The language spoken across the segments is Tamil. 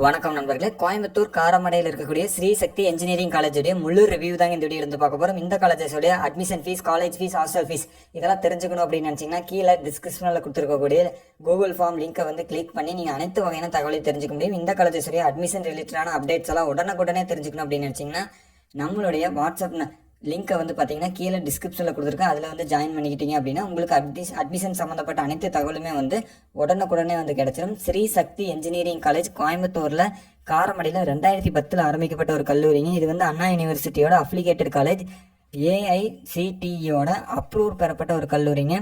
வணக்கம் நண்பர்களே, கோயம்புத்தூர் காரமடையில் இருக்கக்கூடிய ஸ்ரீ சக்தி இன்ஜினியரிங் காலேஜுடைய முழு ரிவ்யூ தாங்க இந்த வீடியோ இருந்து பார்க்க போகிறோம். இந்த காலேஜஸோடைய admission fees, college fees, hostel fees இதெல்லாம் தெரிஞ்சுக்கணும் அப்படின்னு நினச்சிங்கன்னா கீழே டிஸ்கிரிப்ஷனில் கொடுத்துருக்கக்கூடிய கூகுள் ஃபார்ம் லிங்கை வந்து கிளிக் பண்ணி நீங்கள் அனைத்து வகையான தகவலையும் தெரிஞ்சுக்க முடியும். இந்த காலேஜஸோடைய அட்மிஷன் ரிலேட்டடான அப்டேட்ஸ் எல்லாம் உடனுக்குடனே தெரிஞ்சுக்கணும் அப்படின்னு நினச்சிங்கன்னா நம்மளுடைய வாட்ஸ்அப் லிங்க்கை வந்து பார்த்தீங்கன்னா கீழே டிஸ்கிரிப்ஷனில் கொடுத்துருக்கேன். அதில் வந்து ஜாயின் பண்ணிக்கிட்டீங்க அப்படின்னா உங்களுக்கு அட்மிஷன் சம்மந்தப்பட்ட அனைத்து தகவலுமே வந்து உடனுக்குடனே வந்து கிடைச்சிடும். ஸ்ரீ சக்தி இன்ஜினியரிங் காலேஜ் கோயம்புத்தூரில் காரமடையில் 2010 ஆரம்பிக்கப்பட்ட ஒரு கல்லூரிங்க. இது வந்து அண்ணா யூனிவர்சிட்டியோட அப்ளிகேட்டட் காலேஜ், ஏஐசிடிஇயோட அப்ரூவ் பெறப்பட்ட ஒரு கல்லூரிங்க.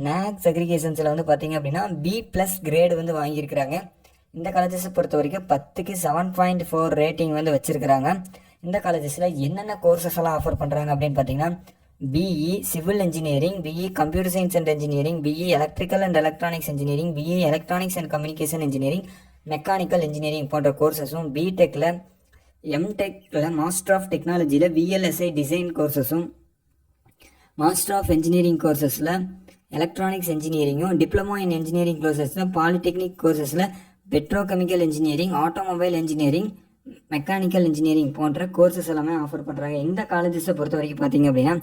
நேக் செக்ரிகேஷன்ஸில் வந்து பார்த்தீங்க அப்படின்னா B+ கிரேடு வந்து வாங்கியிருக்கிறாங்க. இந்த காலேஜஸை பொறுத்த வரைக்கும் 10க்கு 7.4 ரேட்டிங் வந்து வச்சுருக்கிறாங்க. இந்த காலேஜஸில் என்னென்ன கோர்சஸ் எல்லாம் ஆஃபர் பண்ணுறாங்க அப்படின்னு பார்த்தீங்கன்னா BE civil engineering, BE computer science and engineering, BE electrical and electronics engineering, BE electronics and communication engineering, mechanical engineering போன்ற கோர்சஸும், பிடெக்கில் எம்டெக்கில் மாஸ்டர் ஆஃப் டெக்னாலஜியில் VLSI டிசைன் கோர்சஸும், மாஸ்டர் ஆஃப் இன்ஜினியரிங் கோர்சஸில் எலக்ட்ரானிக்ஸ் இன்ஜினியரிங்கும், டிப்ளமோ இன் இன்ஜினியரிங் கோர்சஸில் பாலிடெக்னிக் கோர்சஸில் petrochemical engineering, automobile engineering, mechanical engineering போன்ற கோர்சஸ் எல்லாமே ஆஃபர் பண்ணுறாங்க. இந்த காலேஜஸை பொறுத்த வரைக்கும் பார்த்தீங்க அப்படின்னா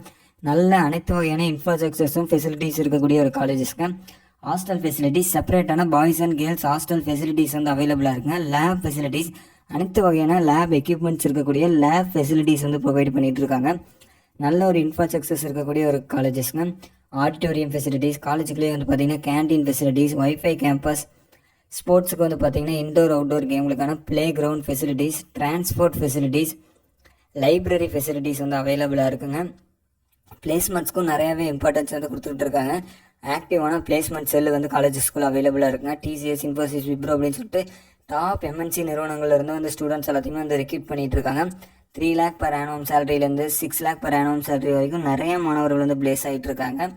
நல்ல அனைத்து வகையான இன்ஃப்ராஸ்ட்ரக்சர்ஸும் ஃபெசிலிட்டிஸ் இருக்கக்கூடிய ஒரு காலேஜஸ்க்கு. ஹாஸ்டல் ஃபெசிலிட்டிஸ் செப்பரேட்டான boys and girls hostel facilities வந்து அவைலபிளாக இருக்குங்க. லேப் ஃபெசிலிட்டிஸ் அனைத்து வகையான லேப் எக்யூப்மெண்ட்ஸ் இருக்கக்கூடிய லேப் ஃபெசிலிட்டிஸ் வந்து ப்ரொவைட் பண்ணிகிட்டு இருக்காங்க. நல்ல ஒரு இன்ஃப்ராஸ்ட்ரக்சர்ஸ் இருக்கக்கூடிய ஒரு காலேஜஸ்ங்க. ஆடிட்டோரியம் ஃபெசிலிட்டிஸ், காலேஜுக்குள்ளேயே வந்து பார்த்திங்கன்னா கேன்டீன் ஃபெசிலிட்டிஸ், வைஃபை கேம்பஸ், ஸ்போர்ட்ஸுக்கு வந்து பார்த்திங்கன்னா இன்டோர் அவுட்டோர் கேமுகளுக்கான playground facilities, transport facilities, library facilities வந்து அவைலபிளாக இருக்குங்க. பிளேஸ்மெண்ட்ஸ்க்கும் நிறையாவே இம்பார்ட்டன்ஸ் வந்து கொடுத்துட்டு இருக்காங்க. ஆக்டிவான பிளேஸ்மெண்ட் செல்லு வந்து காலேஜஸ்க்குள்ள அவைலபிளாக இருக்குங்க. TCS, இன்ஃபோசிஸ், விப்ரோ அப்படின்னு சொல்லிட்டு டாப் MNC நிறுவனங்கள்லேருந்து வந்து ஸ்டூடெண்ட்ஸ் எல்லாத்தையுமே வந்து ரெக்ரூட் பண்ணிகிட்டு இருக்காங்க. 3 lakh per annum சேலரியிலேருந்து 6 lakh per annum salary வரைக்கும் நிறைய மாணவர்கள் வந்து பிளேஸ் ஆகிட்டு இருக்காங்க.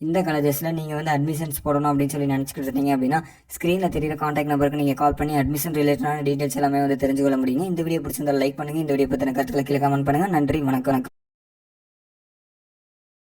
இந்த காலேஜஸில் நீங்கள் வந்து அட்மிஷன்ஸ் போடணும் அப்படின்னு சொல்லி நினச்சிக்கிட்டு இருந்தீங்க அப்படின்னா ஸ்க்ரீனில் தெரியிற காண்டாக்ட் நம்பருக்கு நீங்கள் கால் பண்ணி அட்மிஷன் ரிலேட்டடான டீட்டெயில்ஸ் எல்லாமே வந்து தெரிஞ்சுக்கொள்ள முடியுங்க. இந்த வீடியோ பிடிச்சிருந்தால் லைக் பண்ணுங்கள். இந்த வீடியோ பற்றின கருத்துக்களை கீழே கமெண்ட் பண்ணுங்கள். நன்றி, வணக்கம்.